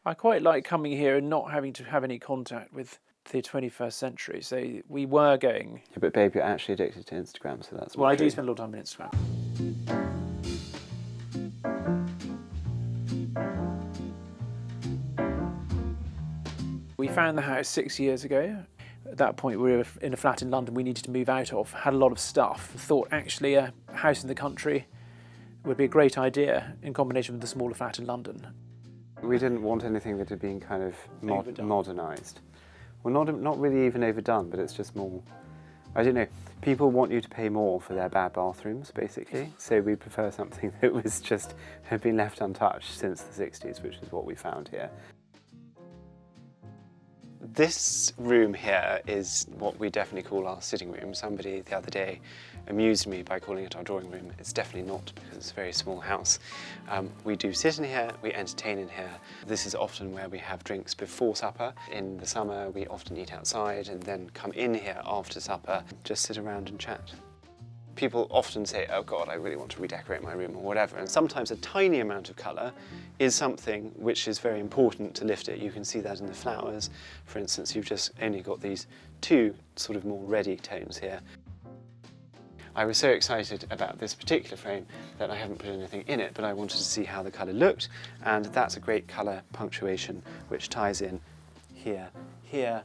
I quite like coming here and not having to have any contact with the 21st century. So we were going... Yeah, but babe, you're actually addicted to Instagram, so that's Well, I do true. spend a lot of time on Instagram. We found the house 6 years ago. At that point, we were in a flat in London we needed to move out of, had a lot of stuff, thought actually a house in the country would be a great idea in combination with a smaller flat in London. We didn't want anything that had been kind of Overdone. modernised. Well, not really even overdone, but it's just more, I don't know, people want you to pay more for their bad bathrooms, basically, so we prefer something that was just, had been left untouched since the 60s, which is what we found here. This room here is what we definitely call our sitting room. Somebody the other day amused me by calling it our drawing room. It's definitely not, because it's a very small house. We do sit in here, we entertain in here. This is often where we have drinks before supper. In the summer, we often eat outside and then come in here after supper, just sit around and chat. People often say, oh God, I really want to redecorate my room or whatever, and sometimes a tiny amount of colour is something which is very important to lift it. You can see that in the flowers. For instance, you've just only got these two sort of more reddy tones here. I was so excited about this particular frame that I haven't put anything in it, but I wanted to see how the colour looked, and that's a great colour punctuation which ties in here, here,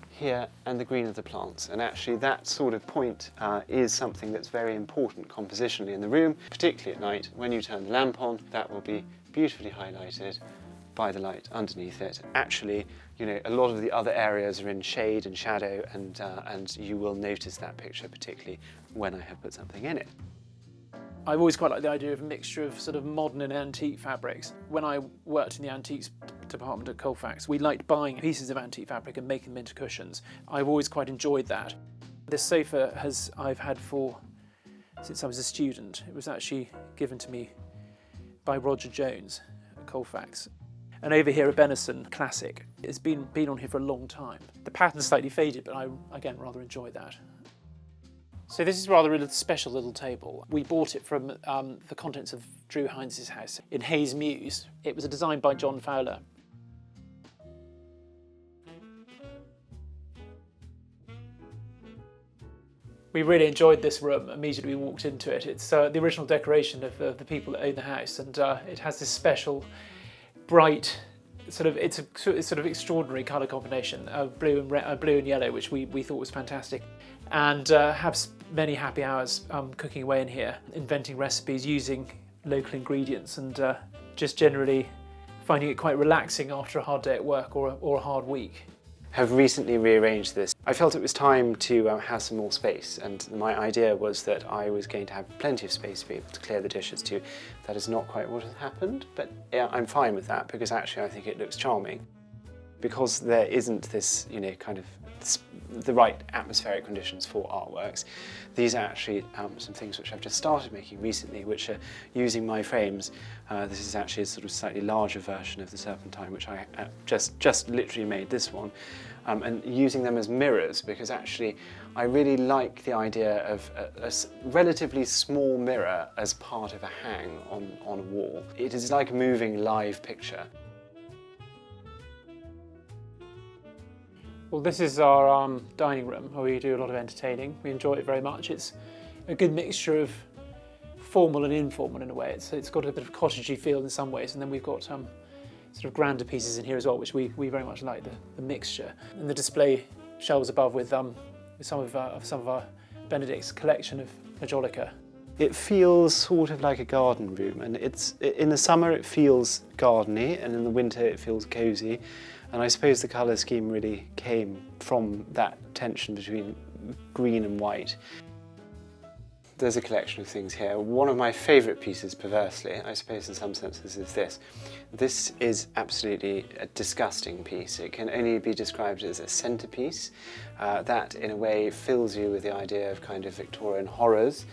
here, and the green of the plants. And actually that sort of point is something that's very important compositionally in the room, particularly at night. When you turn the lamp on, that will be beautifully highlighted by the light underneath it. Actually, you know, a lot of the other areas are in shade and shadow, and you will notice that picture, particularly when I have put something in it. I've always quite liked the idea of a mixture of sort of modern and antique fabrics. When I worked in the antiques department at Colfax, we liked buying pieces of antique fabric and making them into cushions. I've always quite enjoyed that. This sofa I've had since I was a student. It was actually given to me by Roger Jones at Colfax. And over here at Benison, classic. It's been on here for a long time. The pattern's slightly faded, but I, again, rather enjoy that. So this is rather a special little table. We bought it from the contents of Drew Hines' house in Hayes Mews. It was designed by John Fowler. We really enjoyed this room immediately we walked into it. It's the original decoration of the people that own the house, and it has this special, bright, it's a sort of extraordinary colour combination of blue and yellow, which we thought was fantastic. And have many happy hours cooking away in here, inventing recipes, using local ingredients, and just generally finding it quite relaxing after a hard day at work or a hard week. Have recently rearranged this. I felt it was time to have some more space, and my idea was that I was going to have plenty of space to be able to clear the dishes too. That is not quite what has happened, but yeah, I'm fine with that, because actually I think it looks charming. Because there isn't this, you know, kind of the right atmospheric conditions for artworks, these are actually some things which I've just started making recently, which are using my frames. This is actually a sort of slightly larger version of the Serpentine, which I just literally made this one, and using them as mirrors, because actually I really like the idea of a relatively small mirror as part of a hang on a wall. It is like a moving live picture. Well, this is our dining room where we do a lot of entertaining. We enjoy it very much. It's a good mixture of formal and informal in a way. It's got a bit of a cottagey feel in some ways, and then we've got sort of grander pieces in here as well, which we very much like, the mixture. And the display shelves above with some of our Benedict's collection of majolica. It feels sort of like a garden room, and in the summer it feels gardeny, and in the winter it feels cosy. And I suppose the colour scheme really came from that tension between green and white. There's a collection of things here. One of my favourite pieces, perversely, I suppose in some senses, is this. This is absolutely a disgusting piece. It can only be described as a centrepiece. That, in a way, fills you with the idea of kind of Victorian horrors.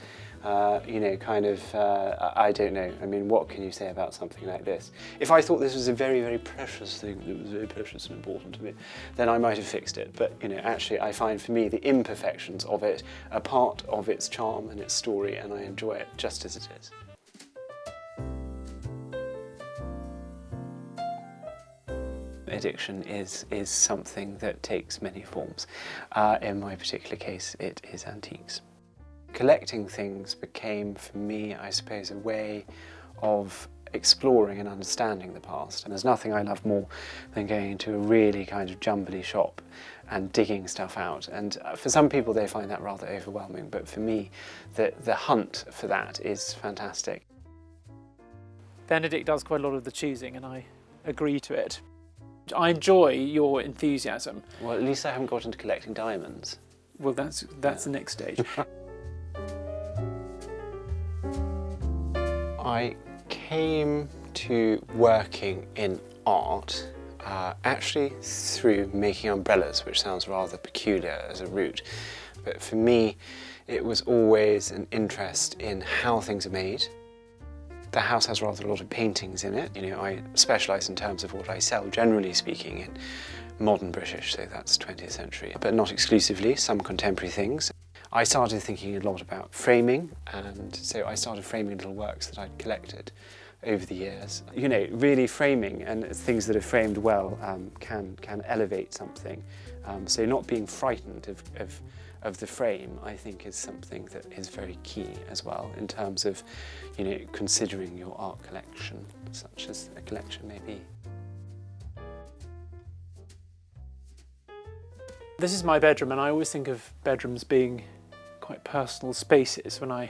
You know, kind of, I don't know, I mean, what can you say about something like this? If I thought this was a very, very precious thing, that was very precious and important to me, then I might have fixed it. But, you know, actually I find for me the imperfections of it are part of its charm and its story, and I enjoy it just as it is. addiction is something that takes many forms. In my particular case, it is antiques. Collecting things became, for me, I suppose, a way of exploring and understanding the past. And there's nothing I love more than going into a really kind of jumbly shop and digging stuff out. And for some people they find that rather overwhelming, but for me the hunt for that is fantastic. Benedict does quite a lot of the choosing and I agree to it. I enjoy your enthusiasm. Well, at least I haven't got into collecting diamonds. Well, that's the next stage. I came to working in art actually through making umbrellas, which sounds rather peculiar as a route. But for me, it was always an interest in how things are made. The house has rather a lot of paintings in it. You know, I specialise in terms of what I sell, generally speaking, in modern British, so that's 20th century, but not exclusively, some contemporary things. I started thinking a lot about framing, and so I started framing little works that I'd collected over the years. You know, really framing, and things that are framed well can elevate something. So not being frightened of the frame, I think, is something that is very key as well in terms of, you know, considering your art collection, such as a collection may be. This is my bedroom, and I always think of bedrooms being quite personal spaces when I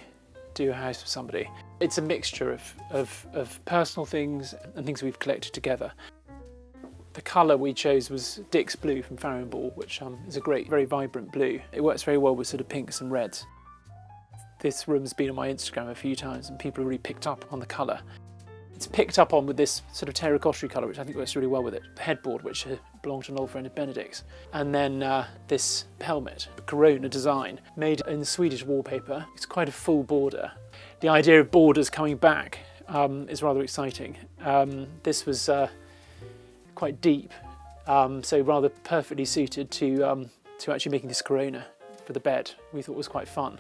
do a house for somebody. It's a mixture of personal things and things we've collected together. The colour we chose was Dick's Blue from Farrow & Ball, which is a great, very vibrant blue. It works very well with sort of pinks and reds. This room's been on my Instagram a few times and people have really picked up on the colour. It's picked up on with this sort of terracotta colour, which I think works really well with it. The headboard, which belonged to an old friend of Benedict's. And then this helmet, a Corona design, made in Swedish wallpaper. It's quite a full border. The idea of borders coming back is rather exciting. This was quite deep, so rather perfectly suited to actually making this Corona for the bed. We thought it was quite fun.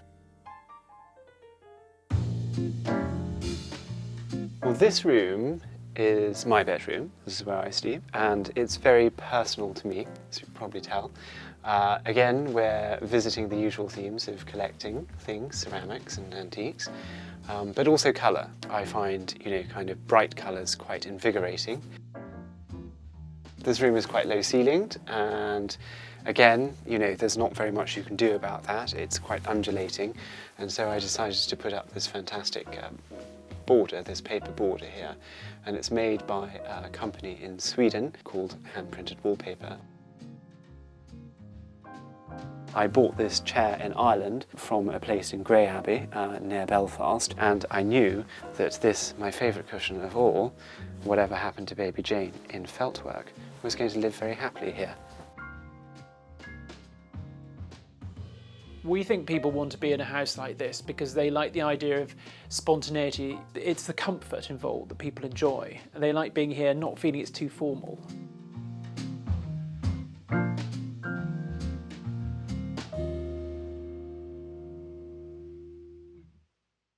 Well, this room is my bedroom. This is where I sleep, and it's very personal to me, as you can probably tell. Again, we're visiting the usual themes of collecting things, ceramics and antiques, but also colour. I find, you know, kind of bright colours quite invigorating. This room is quite low ceilinged, and again, you know, there's not very much you can do about that. It's quite undulating, and so I decided to put up this fantastic border, this paper border here, and it's made by a company in Sweden called Hand Printed Wallpaper. I bought this chair in Ireland from a place in Grey Abbey near Belfast, and I knew that this, my favourite cushion of all, whatever happened to baby Jane in feltwork, was going to live very happily here. We think people want to be in a house like this because they like the idea of spontaneity. It's the comfort involved that people enjoy. And they like being here, not feeling it's too formal.